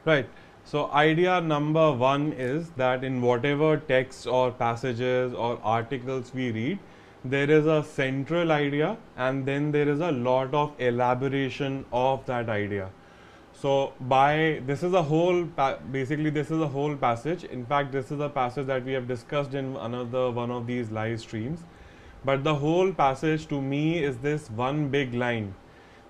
Right. So idea number one is that in whatever texts or passages or articles we read, there is a central idea and then there is a lot of elaboration of that idea. So by this is a whole basically this is a whole passage. In fact, this is a passage that we have discussed in another one of these live streams. But the whole passage to me is this one big line,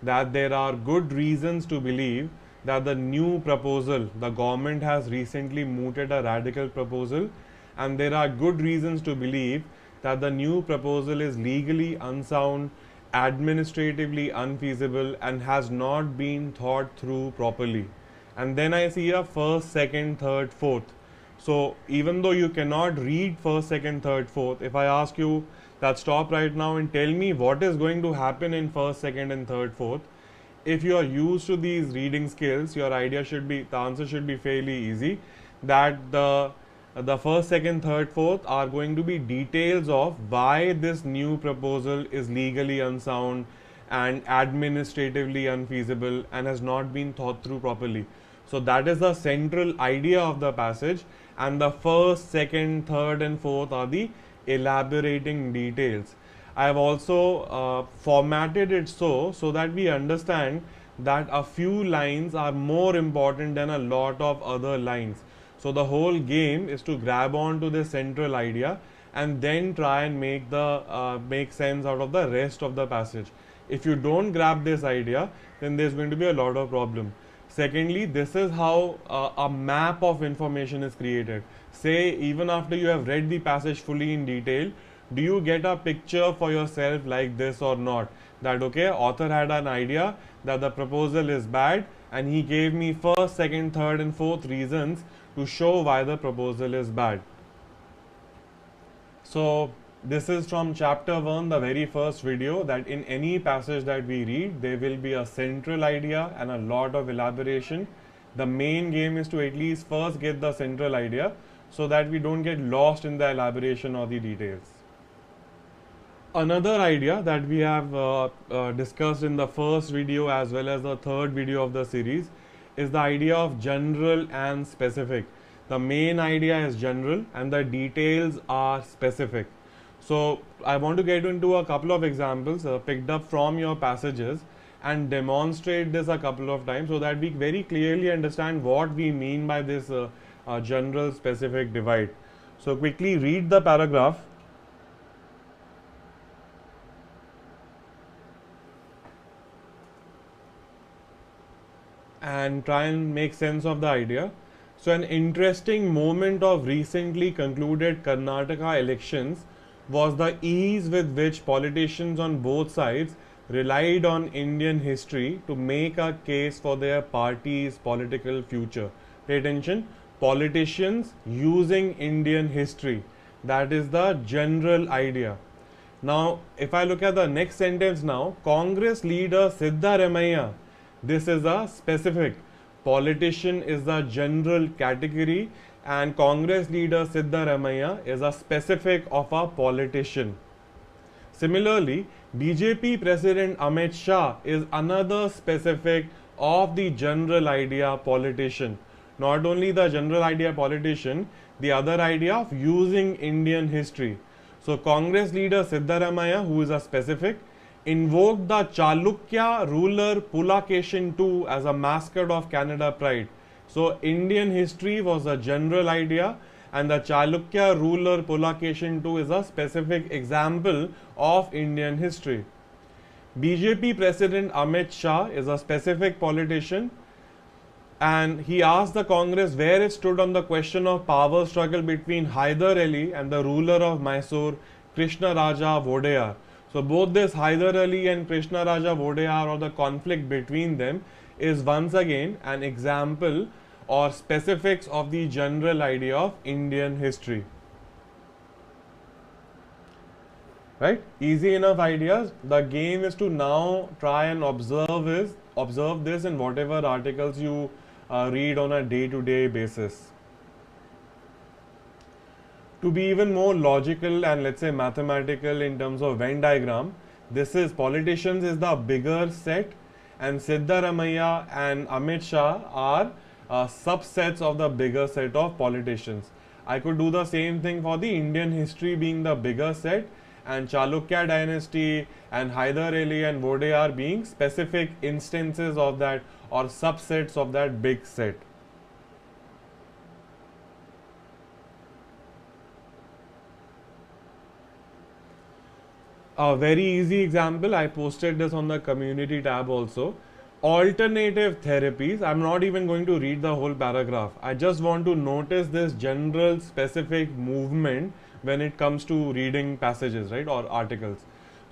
that there are good reasons to believe that the new proposal, the government has recently mooted a radical proposal, and there are good reasons to believe that the new proposal is legally unsound, administratively unfeasible, and has not been thought through properly. And then I see a first, second, third, fourth. So even though you cannot read first, second, third, fourth, if I ask you that stop right now and tell me what is going to happen in first, second, and third, fourth, if you are used to these reading skills, your idea should be, the answer should be fairly easy, that the first, second, third, fourth are going to be details of why this new proposal is legally unsound and administratively unfeasible and has not been thought through properly. So that is the central idea of the passage, and the first, second, third, and fourth are the elaborating details. I have also formatted it so that we understand that a few lines are more important than a lot of other lines. So the whole game is to grab on to the central idea and then try and make sense out of the rest of the passage. If you don't grab this idea, then there's going to be a lot of problem. Secondly, this is how a map of information is created. Say even after you have read the passage fully in detail, do you get a picture for yourself like this or not? That okay, author had an idea that the proposal is bad and he gave me first, second, third and fourth reasons to show why the proposal is bad. So this is from chapter 1, the very first video, that in any passage that we read, there will be a central idea and a lot of elaboration. The main game is to at least first get the central idea so that we don't get lost in the elaboration or the details. Another idea that we have discussed in the first video as well as the third video of the series is the idea of general and specific. The main idea is general and the details are specific. So I want to get into a couple of examples picked up from your passages and demonstrate this a couple of times so that we very clearly understand what we mean by this general specific divide. So quickly read the paragraph. And try and make sense of the idea. So an interesting moment of recently concluded Karnataka elections was the ease with which politicians on both sides relied on Indian history to make a case for their party's political future. Pay attention, politicians using Indian history. That is the general idea. Now, if I look at the next sentence now, Congress leader Siddaramaiah, this is a specific. Politician is the general category and Congress leader Siddaramaiah is a specific of a politician. Similarly, BJP President Amit Shah is another specific of the general idea politician. Not only the general idea politician, the other idea of using Indian history. So Congress leader Siddaramaiah, who is a specific, invoked the Chalukya ruler Pulakeshin II as a mascot of Canada Pride. So Indian history was a general idea and the Chalukya ruler Pulakeshin II is a specific example of Indian history. BJP President Amit Shah is a specific politician and he asked the Congress where it stood on the question of power struggle between Hyder Ali and the ruler of Mysore, Krishna Raja Vodeyar. So both this Hyder Ali and Krishna Raja Vodeyar, or the conflict between them, is once again an example or specifics of the general idea of Indian history. Right? Easy enough ideas. The game is to now try and observe this in whatever articles you read on a day-to-day basis. To be even more logical and let's say mathematical in terms of Venn diagram, this is politicians is the bigger set and Siddaramaiah and Amit Shah are subsets of the bigger set of politicians. I could do the same thing for the Indian history being the bigger set, and Chalukya dynasty and Hyder Ali and Vodeyar being specific instances of that or subsets of that big set. A very easy example, I posted this on the community tab also. Alternative therapies, I'm not even going to read the whole paragraph. I just want to notice this general specific movement when it comes to reading passages, right, or articles.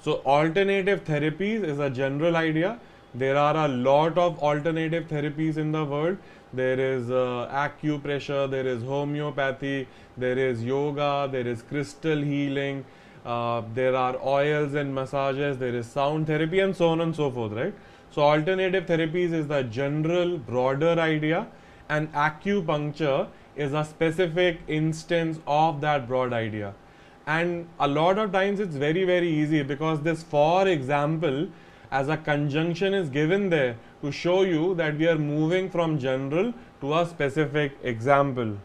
So alternative therapies is a general idea. There are a lot of alternative therapies in the world. There is acupressure, there is homeopathy, there is yoga, there is crystal healing, there are oils and massages, there is sound therapy, and so on and so forth, right? So alternative therapies is the general broader idea, and acupuncture is a specific instance of that broad idea. And a lot of times it's very easy, because this for example as a conjunction is given there to show you that we are moving from general to a specific example.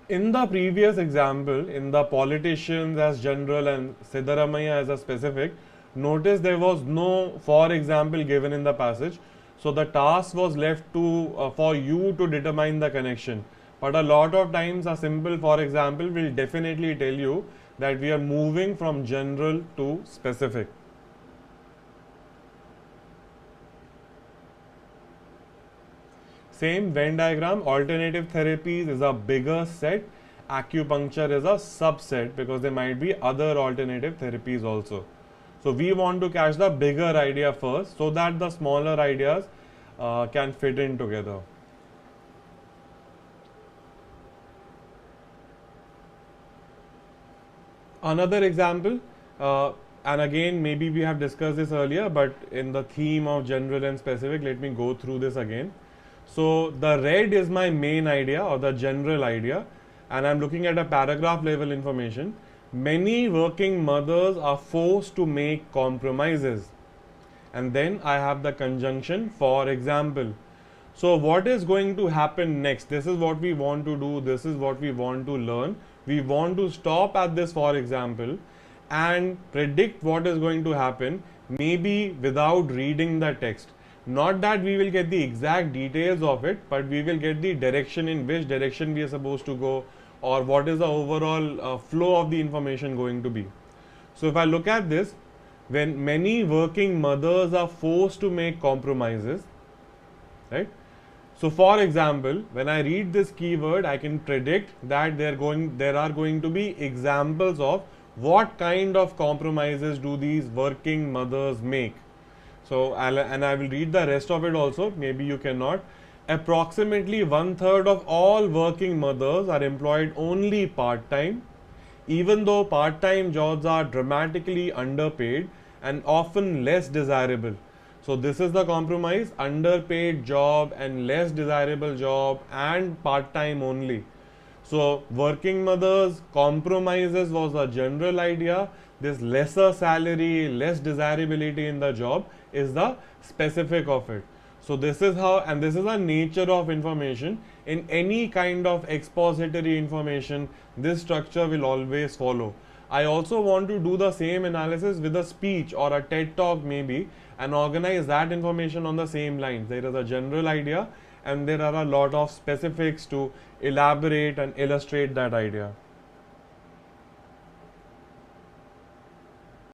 In the previous example, in the politicians as general and Siddaramaiah as a specific, notice there was no for example given in the passage. So the task was left to for you to determine the connection. But a lot of times a simple for example will definitely tell you that we are moving from general to specific. Same Venn diagram, alternative therapies is a bigger set, acupuncture is a subset, because there might be other alternative therapies also. So we want to catch the bigger idea first, so that the smaller ideas can fit in together. Another example, and again maybe we have discussed this earlier, but in the theme of general and specific, let me go through this again. So the red is my main idea or the general idea, and I'm looking at a paragraph level information. Many working mothers are forced to make compromises, and then I have the conjunction for example. So what is going to happen next? This is what we want to do, this is what we want to learn. We want to stop at this for example and predict what is going to happen, maybe without reading the text. Not that we will get the exact details of it, but we will get the direction, in which direction we are supposed to go, or what is the overall flow of the information going to be. So if I look at this, when many working mothers are forced to make compromises, right? So for example, when I read this keyword, I can predict that there are going to be examples of what kind of compromises do these working mothers make. So I will read the rest of it also, maybe you cannot. Approximately 1/3 of all working mothers are employed only part-time, even though part-time jobs are dramatically underpaid and often less desirable. So this is the compromise: underpaid job and less desirable job and part-time only. So working mothers compromises was a general idea. This lesser salary, less desirability in the job is the specific of it. So this is how, and this is the nature of information. In any kind of expository information, this structure will always follow. I also want to do the same analysis with a speech or a TED talk maybe, and organize that information on the same lines. There is a general idea and there are a lot of specifics to elaborate and illustrate that idea.